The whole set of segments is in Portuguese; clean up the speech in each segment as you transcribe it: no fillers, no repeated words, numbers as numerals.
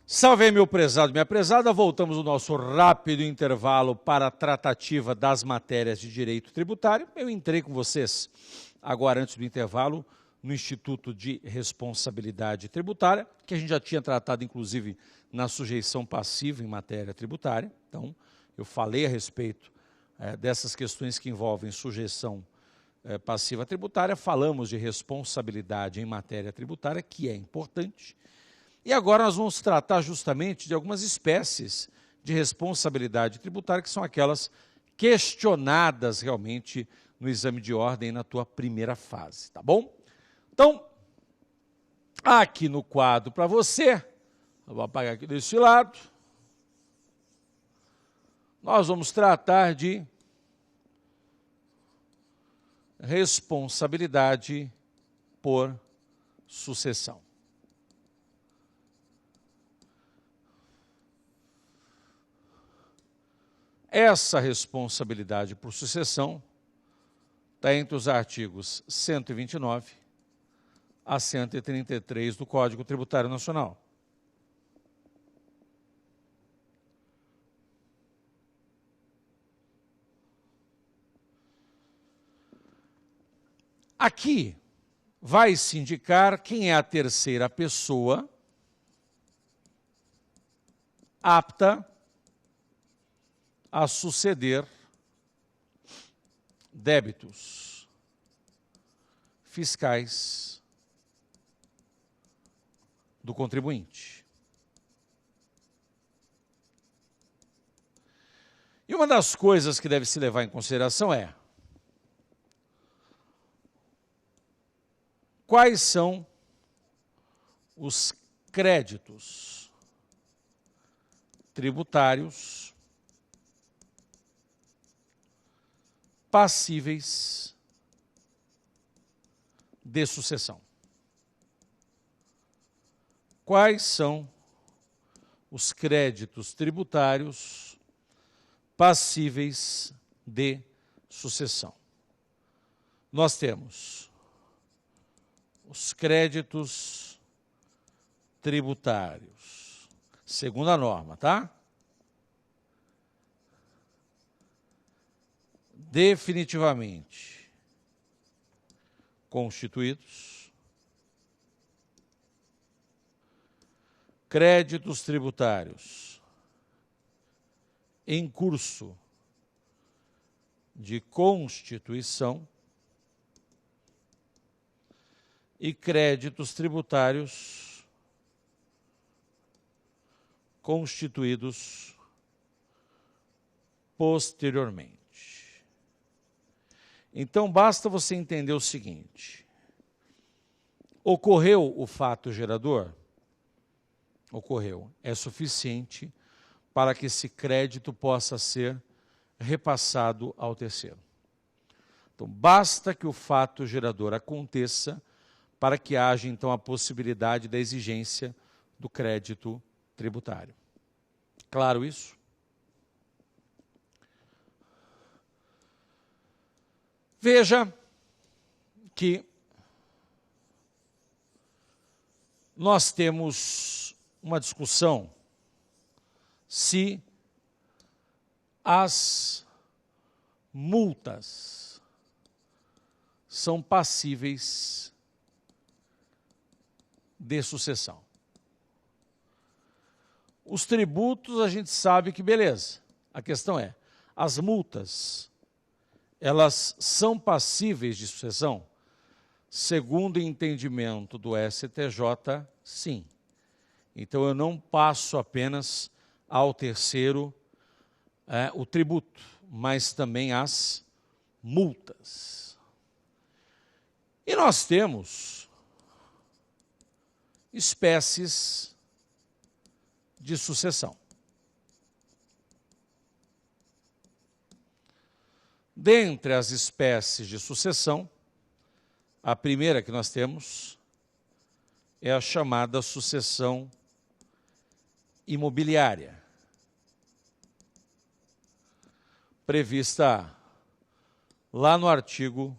Salve aí, meu prezado, minha prezada. Voltamos ao nosso rápido intervalo para a tratativa das matérias de direito tributário. Eu entrei com vocês agora, antes do intervalo, no Instituto de Responsabilidade Tributária, que a gente já tinha tratado, inclusive, na sujeição passiva em matéria tributária. Então, eu falei a respeito dessas questões que envolvem sujeição passiva tributária, falamos de responsabilidade em matéria tributária, que é importante. E agora nós vamos tratar justamente de algumas espécies de responsabilidade tributária, que são aquelas questionadas realmente no exame de ordem na tua primeira fase, tá bom? Então, aqui no quadro para você, eu vou apagar aqui desse lado, nós vamos tratar de responsabilidade por sucessão. Essa responsabilidade por sucessão está entre os artigos 129 a 133 do Código Tributário Nacional. Aqui vai se indicar quem é a terceira pessoa apta a suceder débitos fiscais do contribuinte. E uma das coisas que deve se levar em consideração é quais são os créditos tributários passíveis de sucessão. Quais são os créditos tributários passíveis de sucessão? Nós temos os créditos tributários, segundo a norma, tá? Definitivamente constituídos, créditos tributários em curso de constituição e créditos tributários constituídos posteriormente. Então, basta você entender o seguinte: ocorreu o fato gerador? Ocorreu. É suficiente para que esse crédito possa ser repassado ao terceiro. Então, basta que o fato gerador aconteça para que haja, então, a possibilidade da exigência do crédito tributário. Claro isso? Veja que nós temos uma discussão se as multas são passíveis de sucessão. Os tributos a gente sabe que beleza. A questão é, as multas, elas são passíveis de sucessão? Segundo o entendimento do STJ, sim. Então eu não passo apenas ao terceiro o tributo, mas também as multas. E nós temos espécies de sucessão. Dentre as espécies de sucessão, a primeira que nós temos é a chamada sucessão imobiliária, prevista lá no artigo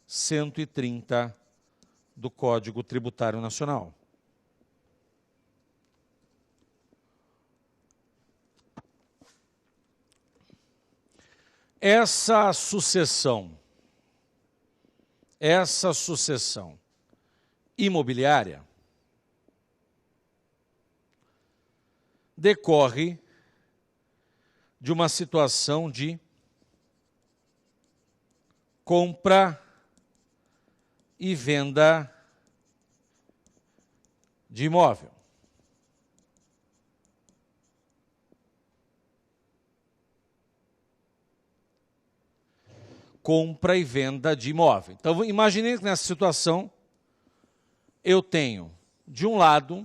130 do Código Tributário Nacional. essa sucessão imobiliária decorre de uma situação de compra e venda de imóvel. Compra e venda de imóvel. Então, imagine que nessa situação eu tenho de um lado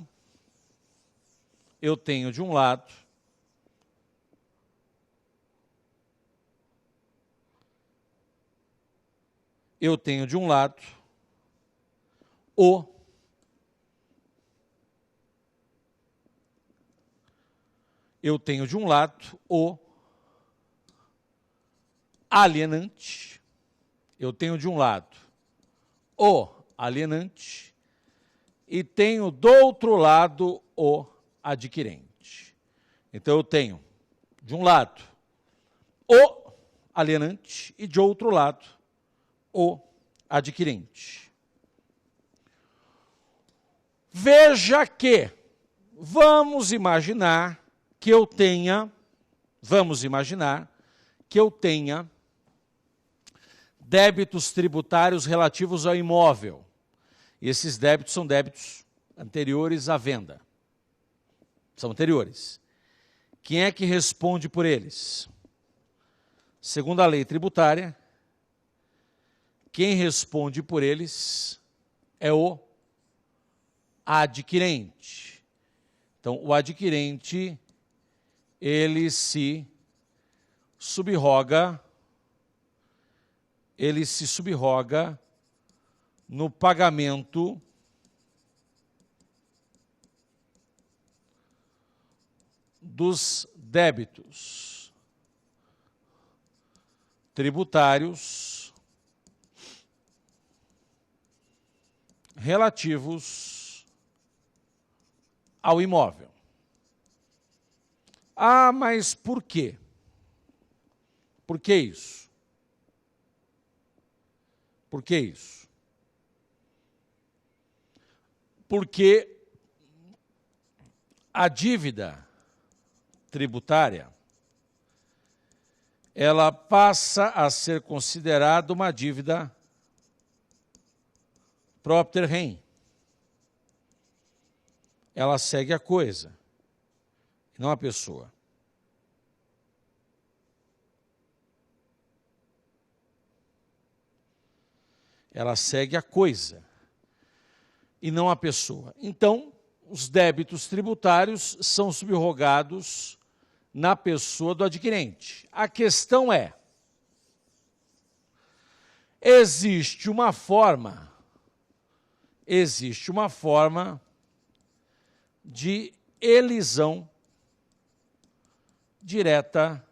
o alienante, e tenho do outro lado o adquirente. Então eu tenho de um lado o alienante e de outro lado o adquirente. Veja que vamos imaginar que eu tenha débitos tributários relativos ao imóvel. E esses débitos são débitos anteriores à venda. São anteriores. Quem é que responde por eles? Segundo a lei tributária, quem responde por eles é o adquirente. Então, o adquirente, ele se subroga no pagamento dos débitos tributários relativos ao imóvel. Ah, mas por quê? Por que isso? Por que isso? Porque a dívida tributária, ela passa a ser considerada uma dívida propter rem. Ela segue a coisa, não a pessoa. Ela segue a coisa e não a pessoa. Então, os débitos tributários são subrogados na pessoa do adquirente. A questão é, existe uma forma de elisão direta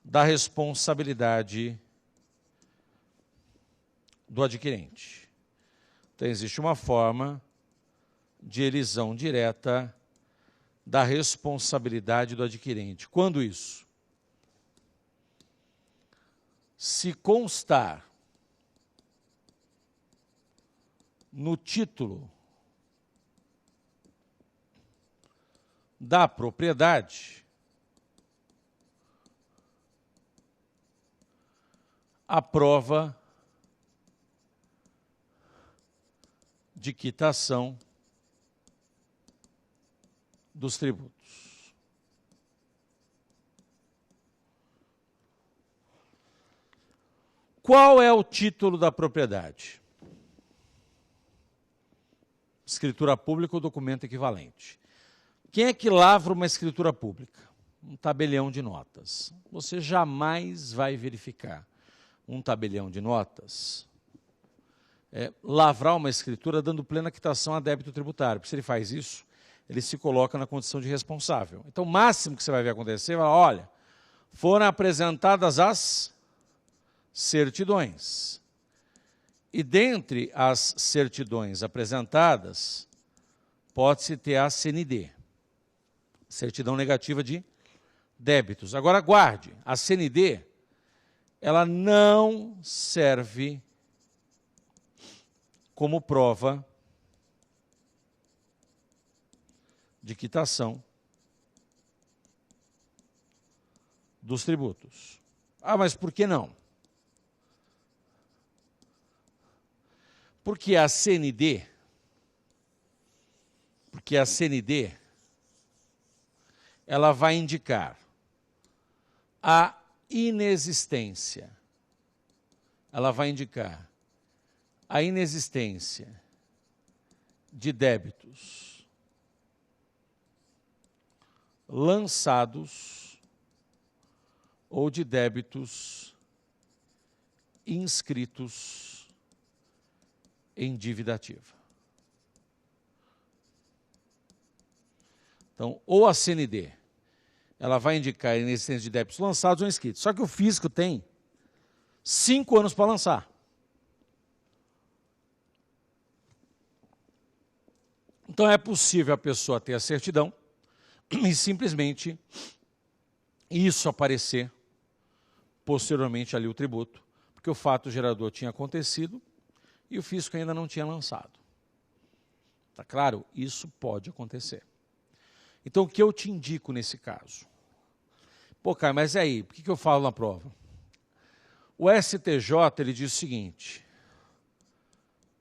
da responsabilidade do adquirente. Então, existe uma forma de elisão direta da responsabilidade do adquirente. Quando isso? Se constar no título da propriedade a prova de quitação dos tributos. Qual é o título da propriedade? Escritura pública ou documento equivalente. Quem é que lavra uma escritura pública? Um tabelião de notas. Você jamais vai verificar um tabelião de notas lavrar uma escritura dando plena quitação a débito tributário. Porque se ele faz isso, ele se coloca na condição de responsável. Então, o máximo que você vai ver acontecer, vai falar, olha, foram apresentadas as certidões. E dentre as certidões apresentadas, pode-se ter a CND, certidão negativa de débitos. Agora, guarde, a CND, ela não serve como prova de quitação dos tributos. Ah, mas por que não? Porque a CND, ela vai indicar a inexistência, de débitos lançados ou de débitos inscritos em dívida ativa. Então, ou a CND, ela vai indicar a inexistência de débitos lançados ou inscritos. Só que o fisco tem 5 anos para lançar. Então, é possível a pessoa ter a certidão e simplesmente isso aparecer posteriormente ali o tributo, porque o fato gerador tinha acontecido e o fisco ainda não tinha lançado. Tá claro? Isso pode acontecer. Então, o que eu te indico nesse caso? Pô, Caio, mas e aí? Por que eu falo na prova? O STJ, ele diz o seguinte,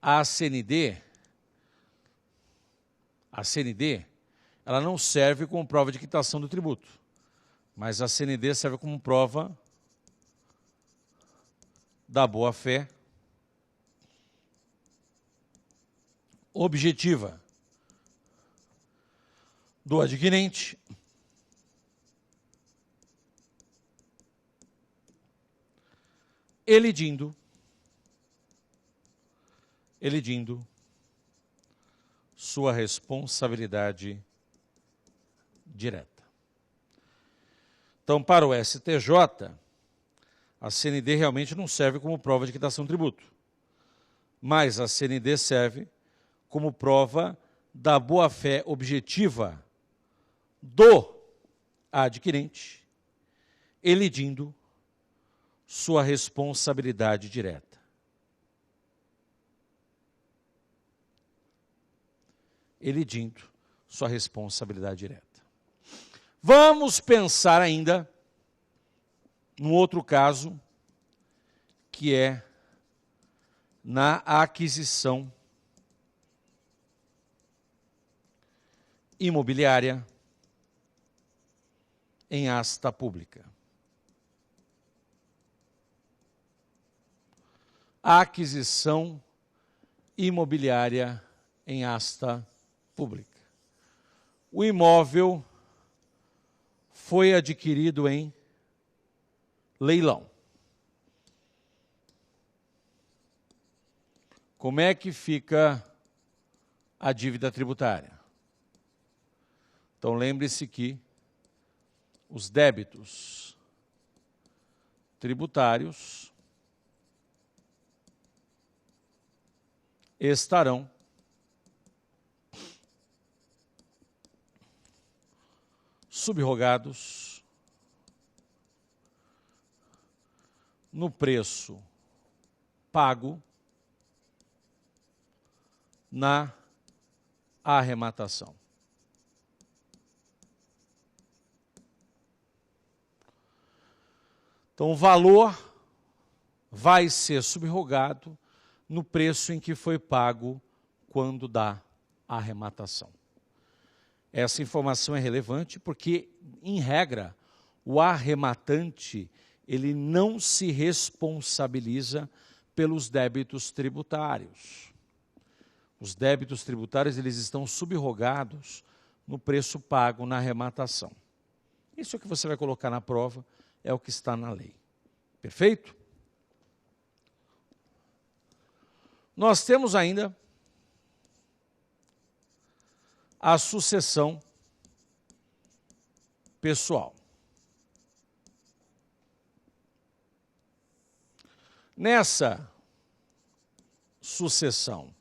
a CND, ela não serve como prova de quitação do tributo, mas a CND serve como prova da boa-fé objetiva do adquirente elidindo sua responsabilidade direta. Então, para o STJ, a CND realmente não serve como prova de quitação do tributo, mas a CND serve como prova da boa-fé objetiva do adquirente, elidindo sua responsabilidade direta. Elidindo sua responsabilidade direta. Vamos pensar ainda num outro caso, que é na aquisição imobiliária em asta pública. A aquisição imobiliária em asta pública. O imóvel foi adquirido em leilão. Como é que fica a dívida tributária? Então, lembre-se que os débitos tributários estarão subrogados no preço pago na arrematação. Então, o valor vai ser subrogado no preço em que foi pago quando da arrematação. Essa informação é relevante porque, em regra, o arrematante ele não se responsabiliza pelos débitos tributários. Os débitos tributários eles estão subrogados no preço pago na arrematação. Isso é o que você vai colocar na prova, é o que está na lei. Perfeito? Nós temos ainda a sucessão pessoal. Nessa sucessão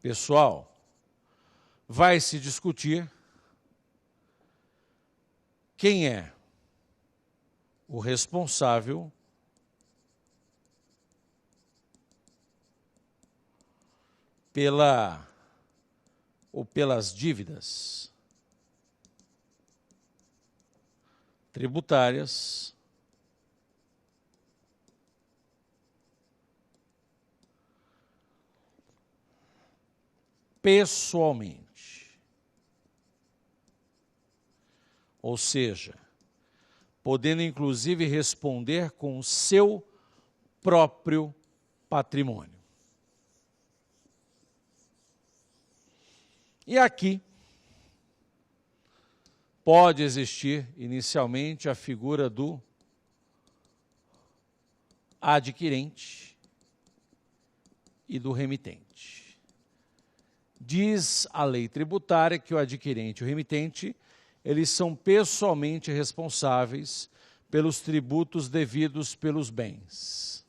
pessoal, vai se discutir quem é o responsável pela ou pelas dívidas tributárias pessoalmente. Ou seja, podendo inclusive responder com o seu próprio patrimônio. E aqui pode existir inicialmente a figura do adquirente e do remitente. Diz a lei tributária que o adquirente e o remitente, eles são pessoalmente responsáveis pelos tributos devidos pelos bens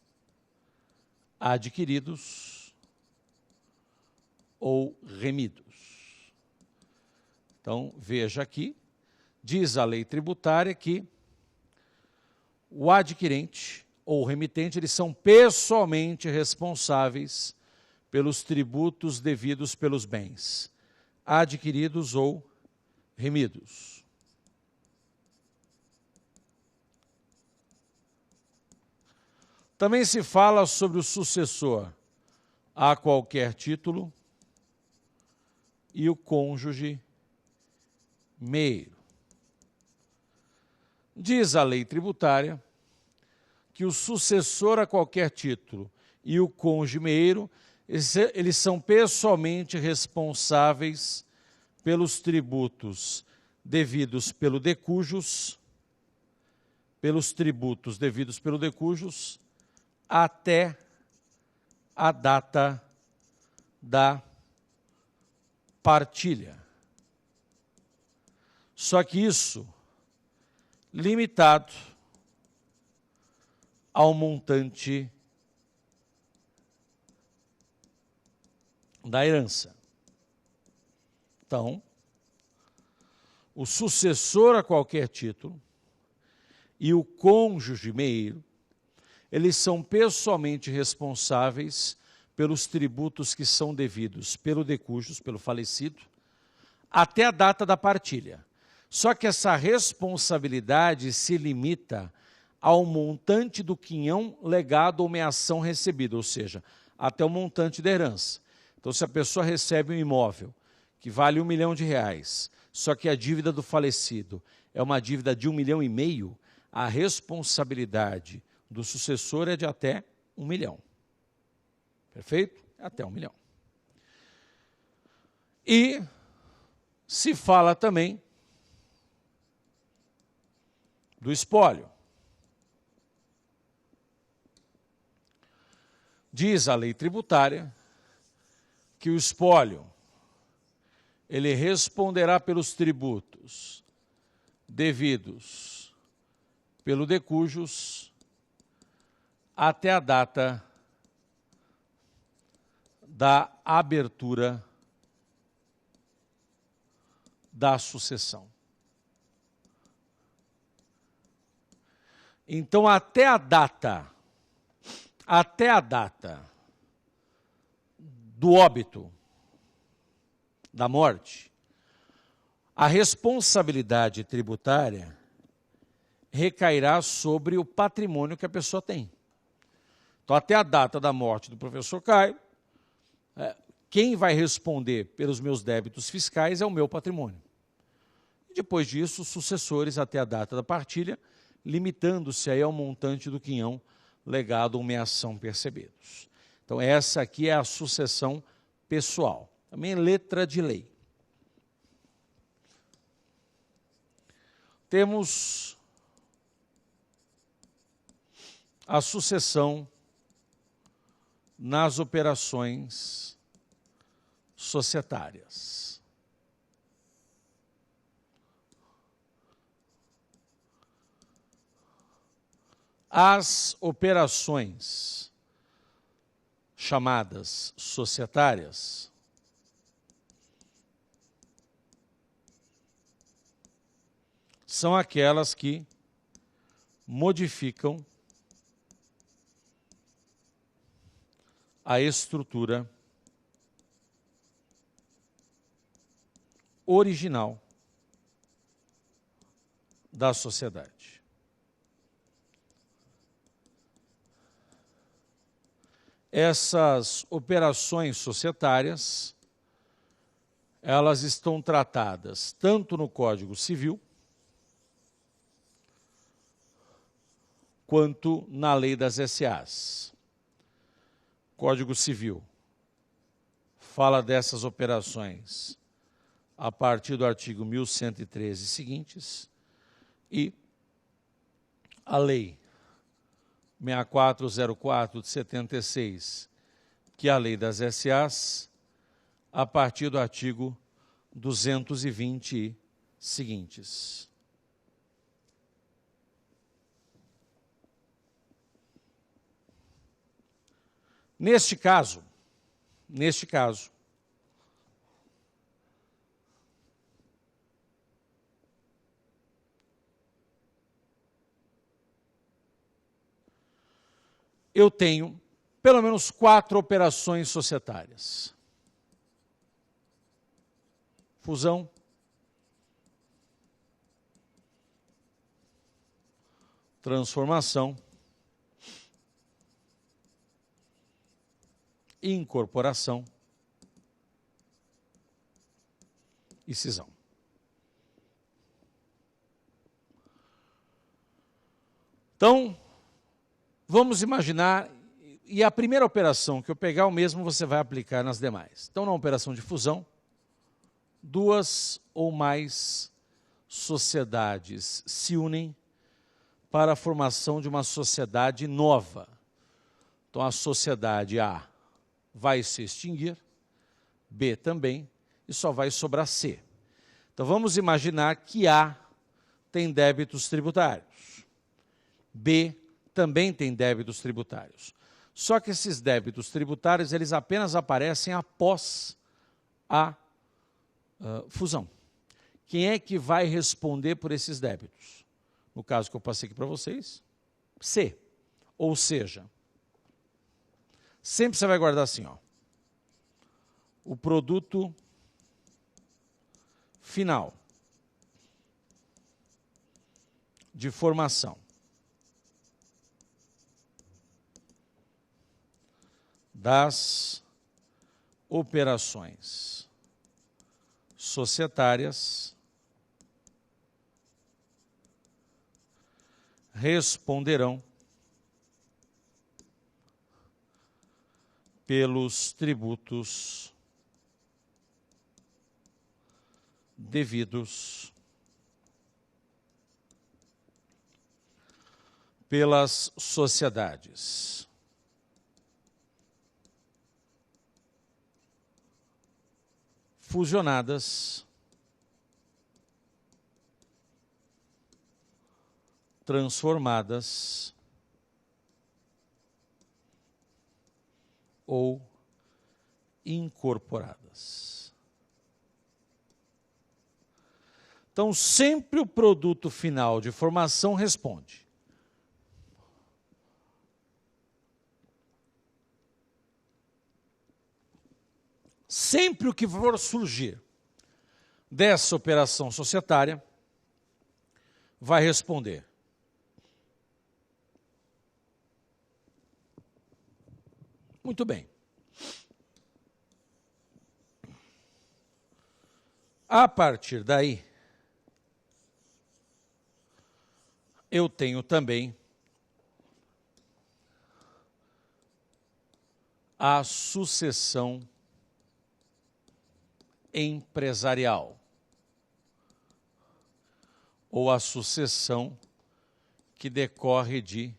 adquiridos ou remidos. Então, veja aqui, diz a lei tributária que o adquirente ou o remitente, eles são pessoalmente responsáveis pelos tributos devidos pelos bens adquiridos ou remidos. Também se fala sobre o sucessor a qualquer título e o cônjuge meio. Diz a lei tributária que o sucessor a qualquer título e o cônjuge meio, eles são pessoalmente responsáveis pelos tributos devidos pelo de cujus, até a data da partilha. Só que isso limitado ao montante da herança. Então, o sucessor a qualquer título e o cônjuge meio, eles são pessoalmente responsáveis pelos tributos que são devidos pelo de cujus, pelo falecido, até a data da partilha. Só que essa responsabilidade se limita ao montante do quinhão legado ou meação recebida, ou seja, até o montante da herança. Então, se a pessoa recebe um imóvel que vale R$1 milhão, só que a dívida do falecido é uma dívida de R$1,5 milhão, a responsabilidade do sucessor é de até R$1 milhão. Perfeito? Até R$1 milhão. E se fala também do espólio. Diz a lei tributária que o espólio, ele responderá pelos tributos devidos pelo de cujus até a data da abertura da sucessão. Então, até a data do óbito, da morte, a responsabilidade tributária recairá sobre o patrimônio que a pessoa tem. Então, até a data da morte do professor Caio, quem vai responder pelos meus débitos fiscais é o meu patrimônio. E depois disso, os sucessores até a data da partilha, limitando-se aí ao montante do quinhão legado ou meação percebidos. Então, essa aqui é a sucessão pessoal. Também letra de lei. Temos a sucessão nas operações societárias. As operações chamadas societárias são aquelas que modificam a estrutura original da sociedade. Essas operações societárias, elas estão tratadas tanto no Código Civil quanto na Lei das SAs. Código Civil fala dessas operações a partir do artigo 1113 e seguintes, e a Lei 6404 de 76, que é a Lei das SAs, a partir do artigo 220 e seguintes. Neste caso, eu tenho pelo menos 4 operações societárias: fusão, transformação, incorporação e cisão. Então, vamos imaginar, e a primeira operação que eu pegar, o mesmo você vai aplicar nas demais. Então, na operação de fusão, 2 ou mais sociedades se unem para a formação de uma sociedade nova. Então, a sociedade A vai se extinguir, B também, e só vai sobrar C. Então, vamos imaginar que A tem débitos tributários, B também tem débitos tributários. Só que esses débitos tributários, eles apenas aparecem após a fusão. Quem é que vai responder por esses débitos? No caso que eu passei aqui para vocês, C. Ou seja, sempre você vai guardar assim, ó, o produto final de formação das operações societárias responderão pelos tributos devidos pelas sociedades fusionadas, transformadas ou incorporadas. Então, sempre o produto final de formação responde. Sempre o que for surgir dessa operação societária vai responder. Muito bem. A partir daí, eu tenho também a sucessão empresarial, ou a sucessão que decorre de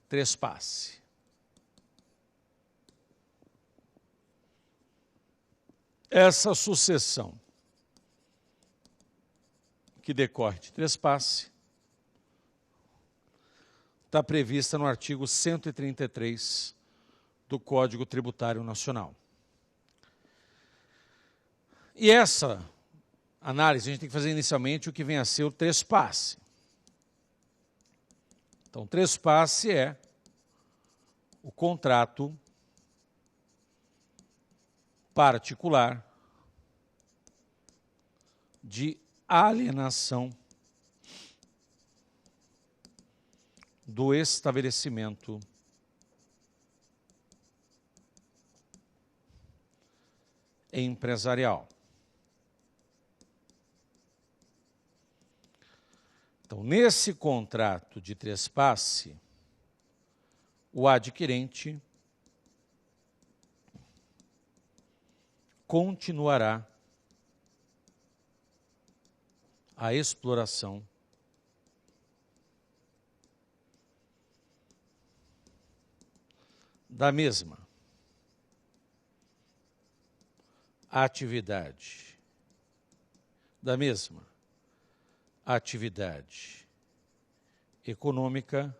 trespasse. Essa sucessão que decorre de trespasse está prevista no artigo 133 do Código Tributário Nacional. E essa análise, a gente tem que fazer inicialmente o que vem a ser o trespasse. Então, trespasse é o contrato particular de alienação do estabelecimento empresarial. Então, nesse contrato de trespasse, o adquirente continuará a exploração da mesma atividade econômica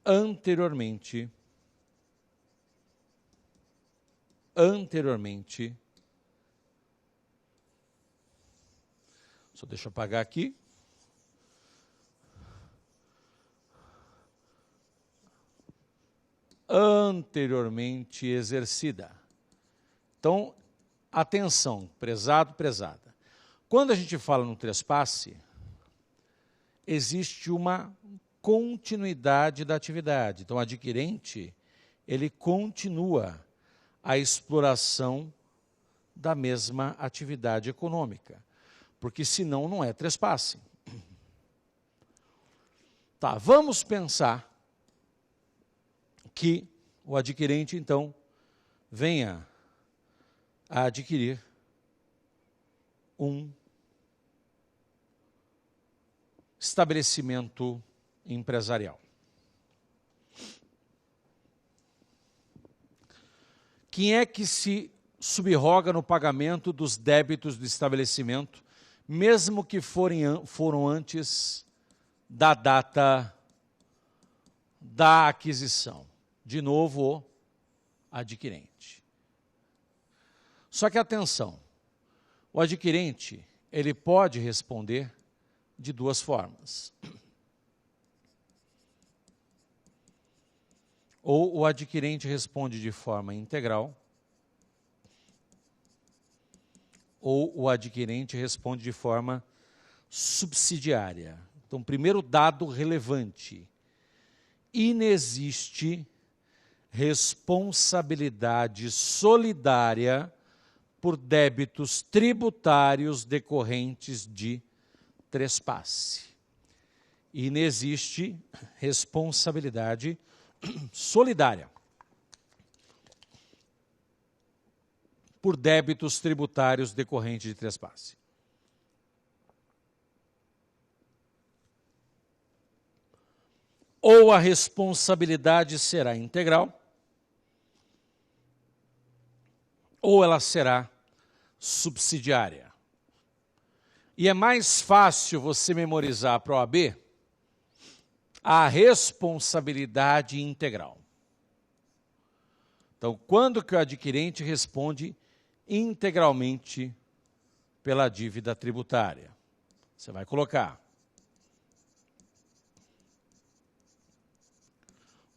anteriormente só deixa eu apagar aqui. Anteriormente exercida. Então, atenção, prezado, prezada. Quando a gente fala no trespasse, existe uma continuidade da atividade. Então, o adquirente, ele continua a exploração da mesma atividade econômica, porque senão não é trespasse. Tá, vamos pensar que o adquirente, então, venha a adquirir um estabelecimento empresarial. Quem é que se subroga no pagamento dos débitos do estabelecimento, mesmo que foram antes da data da aquisição? De novo, o adquirente. Só que atenção, o adquirente, ele pode responder de duas formas. Ou o adquirente responde de forma integral, ou o adquirente responde de forma subsidiária. Então, primeiro dado relevante: inexiste responsabilidade solidária por débitos tributários decorrentes de trespasse. Inexiste responsabilidade solidária por débitos tributários decorrentes de trespasse. Ou a responsabilidade será integral, ou ela será subsidiária. E é mais fácil você memorizar para a OAB a responsabilidade integral. Então, quando que o adquirente responde integralmente pela dívida tributária? Você vai colocar: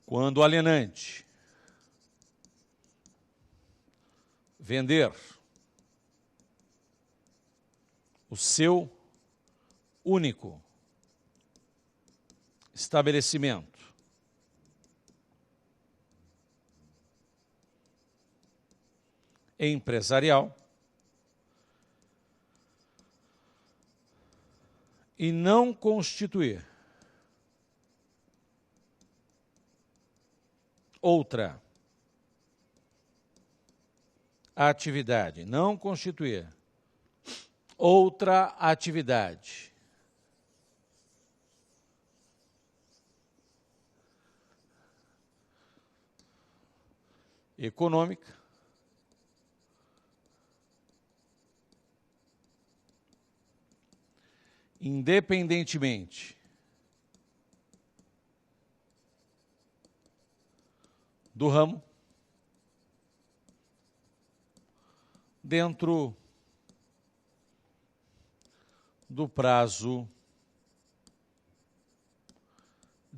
quando o alienante vender o seu único estabelecimento empresarial e não constituir outra atividade, não constituir outra atividade econômica independentemente do ramo, dentro do prazo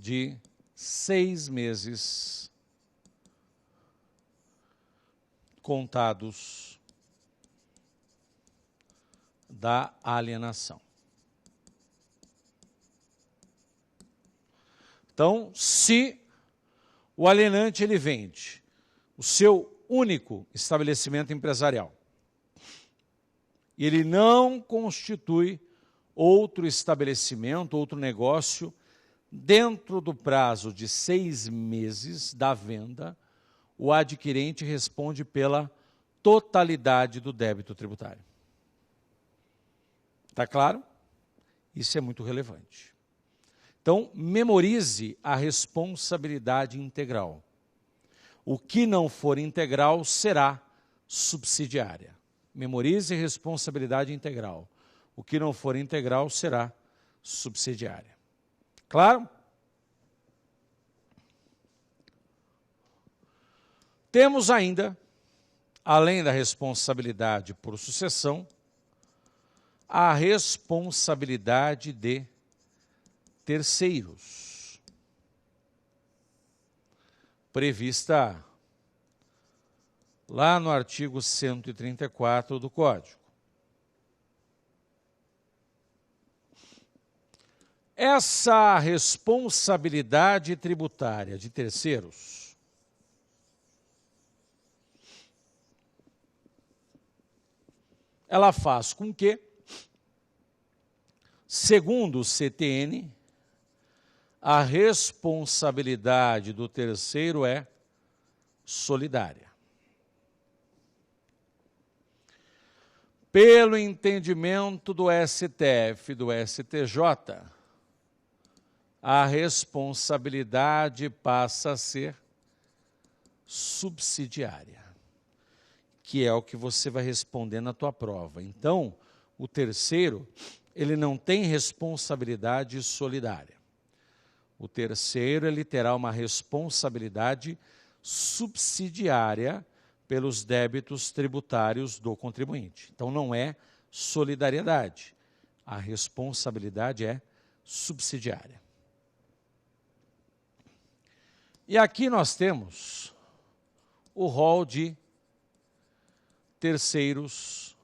de 6 meses contados da alienação. Então, se o alienante ele vende o seu único estabelecimento empresarial e ele não constitui outro estabelecimento, outro negócio, dentro do prazo de 6 meses da venda, o adquirente responde pela totalidade do débito tributário. Está claro? Isso é muito relevante. Então, memorize a responsabilidade integral. O que não for integral será subsidiária. Memorize responsabilidade integral. O que não for integral será subsidiária. Claro? Temos ainda, além da responsabilidade por sucessão, a responsabilidade de terceiros, prevista lá no artigo 134 do Código. Essa responsabilidade tributária de terceiros ela faz com que, segundo o CTN, a responsabilidade do terceiro é solidária. Pelo entendimento do STF e do STJ, a responsabilidade passa a ser subsidiária, que é o que você vai responder na tua prova. Então, o terceiro, ele não tem responsabilidade solidária. O terceiro, ele terá uma responsabilidade subsidiária pelos débitos tributários do contribuinte. Então, não é solidariedade. A responsabilidade é subsidiária. E aqui nós temos o rol de terceiros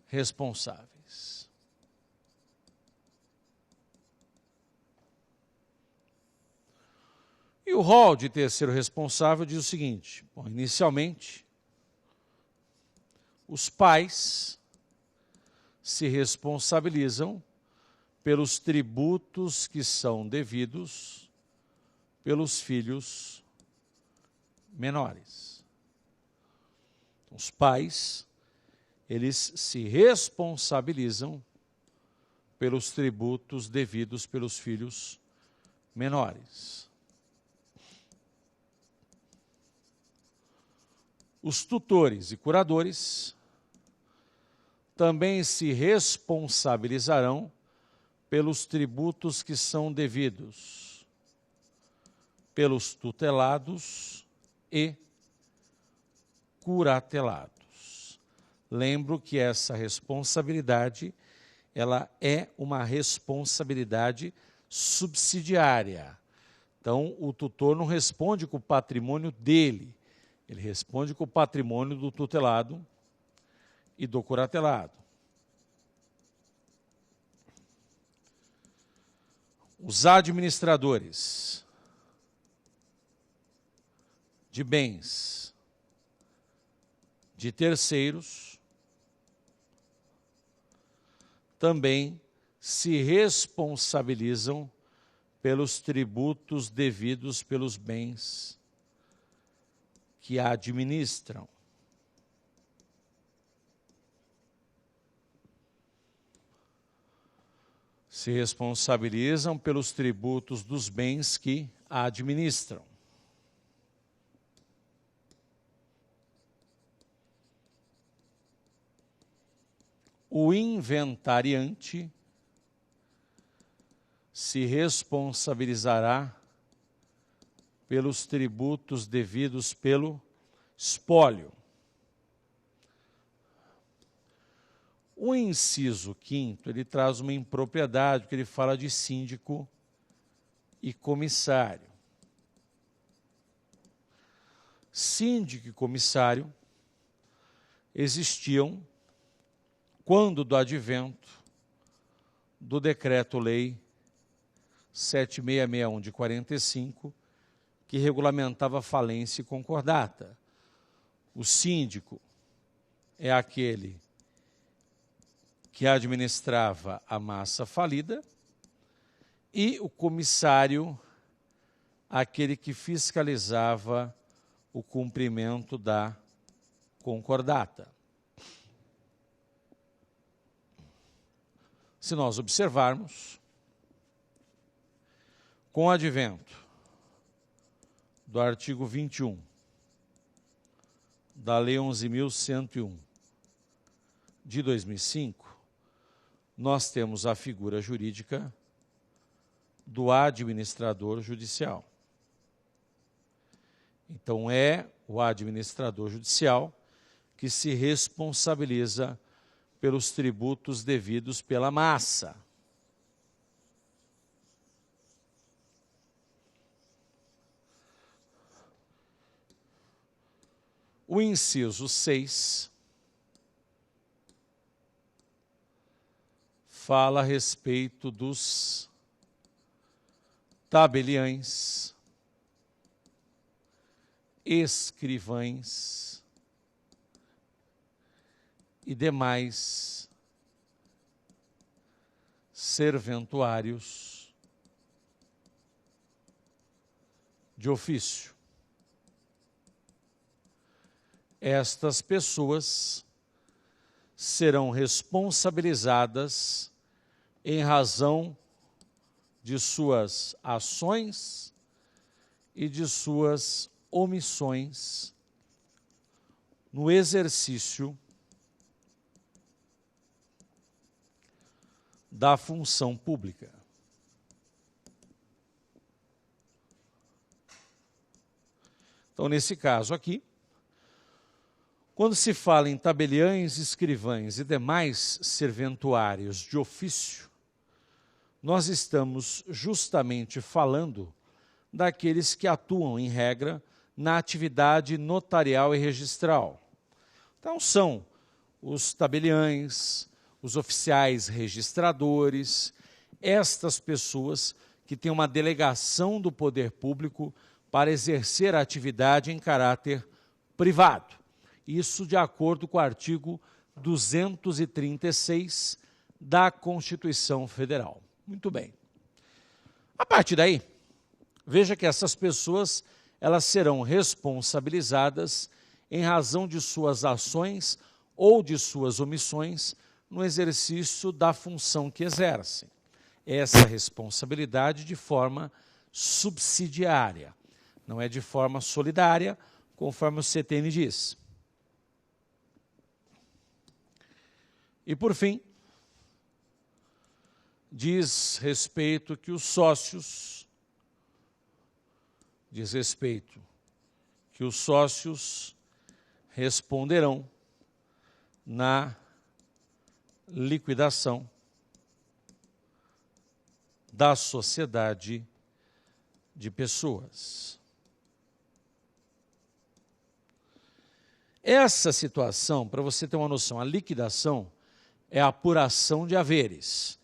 responsáveis. E o rol de terceiro responsável diz o seguinte: bom, inicialmente, os pais se responsabilizam pelos tributos que são devidos pelos filhos menores. Os pais, eles se responsabilizam pelos tributos devidos pelos filhos menores. Os tutores e curadores também se responsabilizarão pelos tributos que são devidos pelos tutelados e curatelados. Lembro que essa responsabilidade, ela é uma responsabilidade subsidiária. Então, o tutor não responde com o patrimônio dele, ele responde com o patrimônio do tutelado e do curatelado. Os administradores de bens de terceiros também se responsabilizam pelos tributos devidos pelos bens que administram. Se responsabilizam pelos tributos dos bens que administram. O inventariante se responsabilizará pelos tributos devidos pelo espólio. O inciso 5º, ele traz uma impropriedade, porque ele fala de síndico e comissário. Síndico e comissário existiam quando do advento do Decreto-Lei 7661 de 45, que regulamentava falência e concordata. O síndico é aquele que administrava a massa falida e o comissário, aquele que fiscalizava o cumprimento da concordata. Se nós observarmos, com o advento do artigo 21 da Lei 11.101 de 2005, nós temos a figura jurídica do administrador judicial. Então, é o administrador judicial que se responsabiliza pelos tributos devidos pela massa. O inciso 6 fala a respeito dos tabeliães, escrivães e demais serventuários de ofício. Estas pessoas serão responsabilizadas em razão de suas ações e de suas omissões no exercício da função pública. Então, nesse caso aqui, quando se fala em tabeliães, escrivães e demais serventuários de ofício, nós estamos justamente falando daqueles que atuam, em regra, na atividade notarial e registral. Então, são os tabeliães, os oficiais registradores, estas pessoas que têm uma delegação do poder público para exercer a atividade em caráter privado. Isso de acordo com o artigo 236 da Constituição Federal. Muito bem. A partir daí, veja que essas pessoas elas serão responsabilizadas em razão de suas ações ou de suas omissões no exercício da função que exercem. Essa responsabilidade de forma subsidiária, não é de forma solidária, conforme o CTN diz. E, por fim, diz respeito que os sócios responderão na liquidação da sociedade de pessoas. Essa situação, para você ter uma noção, a liquidação é a apuração de haveres,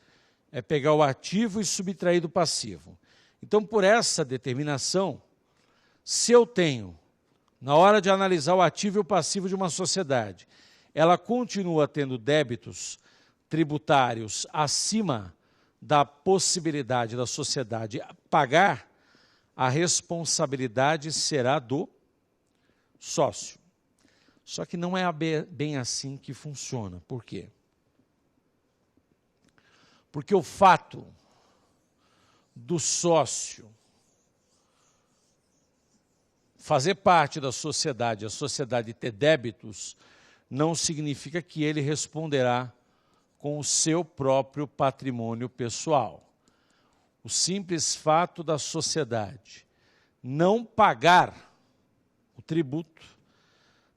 é pegar o ativo e subtrair do passivo. Então, por essa determinação, se eu tenho, na hora de analisar o ativo e o passivo de uma sociedade, ela continua tendo débitos tributários acima da possibilidade da sociedade pagar, a responsabilidade será do sócio. Só que não é bem assim que funciona. Por quê? Porque o fato do sócio fazer parte da sociedade, a sociedade ter débitos, não significa que ele responderá com o seu próprio patrimônio pessoal. O simples fato da sociedade não pagar o tributo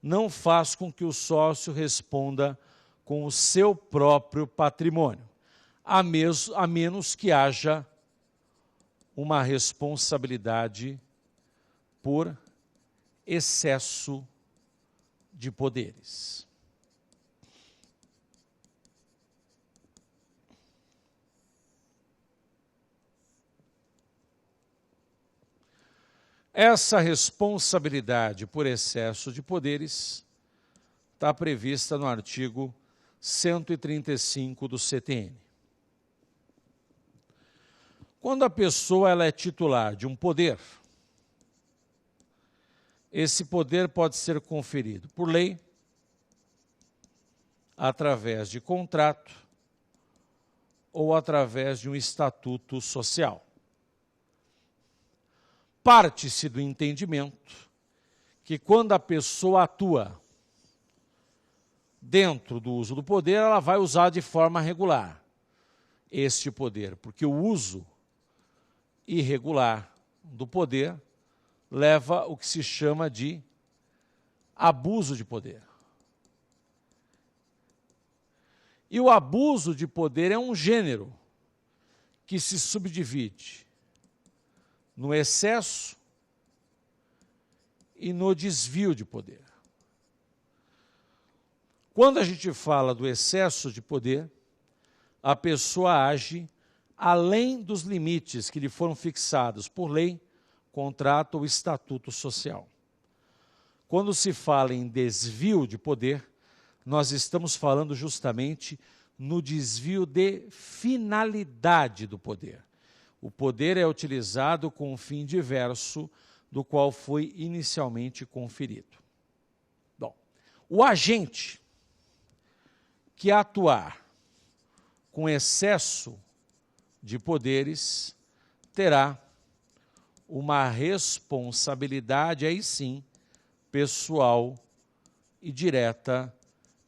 não faz com que o sócio responda com o seu próprio patrimônio, a menos que haja uma responsabilidade por excesso de poderes. Essa responsabilidade por excesso de poderes está prevista no artigo 135 do CTN. Quando a pessoa ela é titular de um poder, esse poder pode ser conferido por lei, através de contrato ou através de um estatuto social. Parte-se do entendimento que quando a pessoa atua dentro do uso do poder, ela vai usar de forma regular este poder, porque o uso irregular do poder leva o que se chama de abuso de poder. E o abuso de poder é um gênero que se subdivide no excesso e no desvio de poder. Quando a gente fala do excesso de poder, a pessoa age além dos limites que lhe foram fixados por lei, contrato ou estatuto social. Quando se fala em desvio de poder, nós estamos falando justamente no desvio de finalidade do poder. O poder é utilizado com um fim diverso do qual foi inicialmente conferido. Bom, o agente que atuar com excesso de poderes terá uma responsabilidade, aí sim, pessoal e direta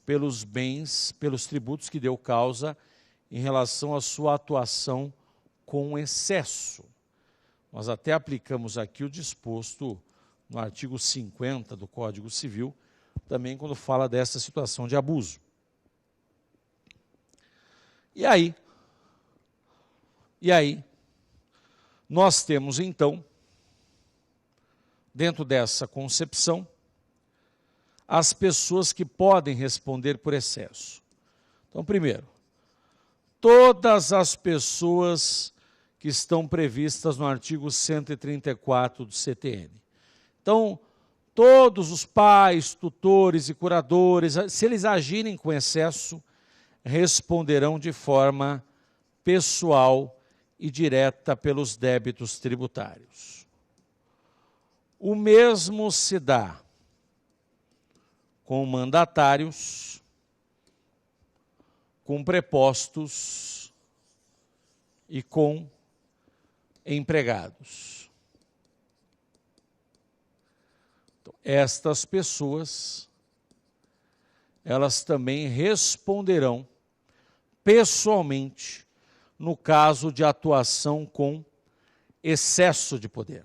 pelos bens, pelos tributos que deu causa em relação à sua atuação com excesso. Nós até aplicamos aqui o disposto no artigo 50 do Código Civil, também quando fala dessa situação de abuso. E aí, nós temos então, dentro dessa concepção, as pessoas que podem responder por excesso. Então, primeiro, todas as pessoas que estão previstas no artigo 134 do CTN. Então, todos os pais, tutores e curadores, se eles agirem com excesso, responderão de forma pessoal e direta pelos débitos tributários. O mesmo se dá com mandatários, com prepostos e com empregados. Então, estas pessoas, elas também responderão pessoalmente no caso de atuação com excesso de poder.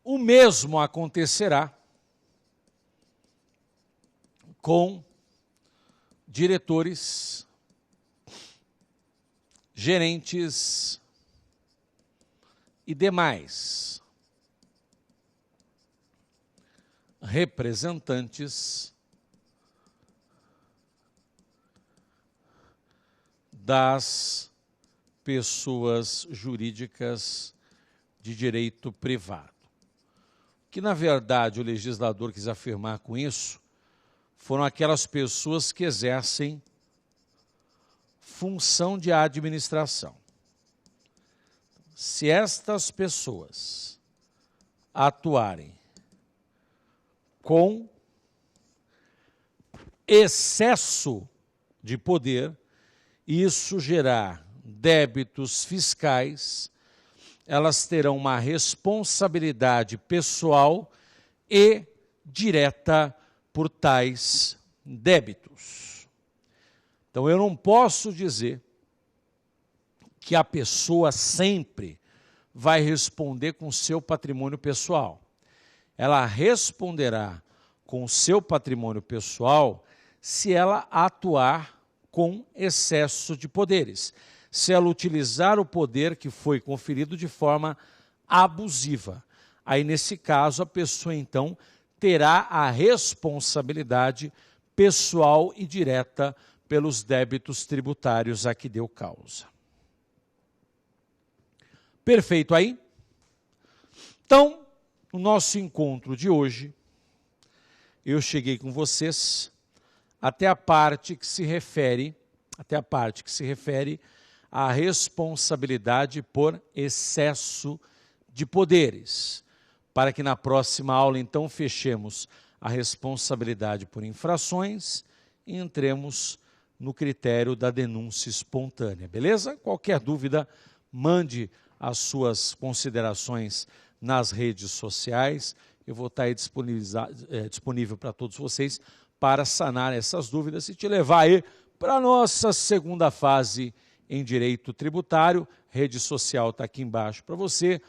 O mesmo acontecerá com diretores, gerentes e demais representantes das pessoas jurídicas de direito privado. O que, na verdade, o legislador quis afirmar com isso foram aquelas pessoas que exercem função de administração. Se estas pessoas atuarem com excesso de poder, isso gerar débitos fiscais, elas terão uma responsabilidade pessoal e direta por tais débitos. Então, eu não posso dizer que a pessoa sempre vai responder com o seu patrimônio pessoal. Ela responderá com o seu patrimônio pessoal se ela atuar com excesso de poderes, se ela utilizar o poder que foi conferido de forma abusiva. Aí, nesse caso, a pessoa, então, terá a responsabilidade pessoal e direta pelos débitos tributários a que deu causa. Perfeito aí? Então, no nosso encontro de hoje, eu cheguei com vocês até a parte que se refere à responsabilidade por excesso de poderes, para que na próxima aula, então, fechemos a responsabilidade por infrações e entremos no critério da denúncia espontânea, beleza? Qualquer dúvida, mande as suas considerações nas redes sociais. Eu vou estar aí disponível para todos vocês para sanar essas dúvidas e te levar aí para a nossa segunda fase em direito tributário. Rede social está aqui embaixo para você,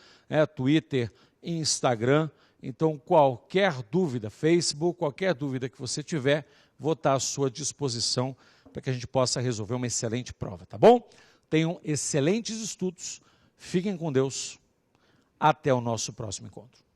Twitter, Instagram. Então, qualquer dúvida, Facebook, qualquer dúvida que você tiver, vou estar à sua disposição para que a gente possa resolver uma excelente prova, tá bom? Tenham excelentes estudos, fiquem com Deus, até o nosso próximo encontro.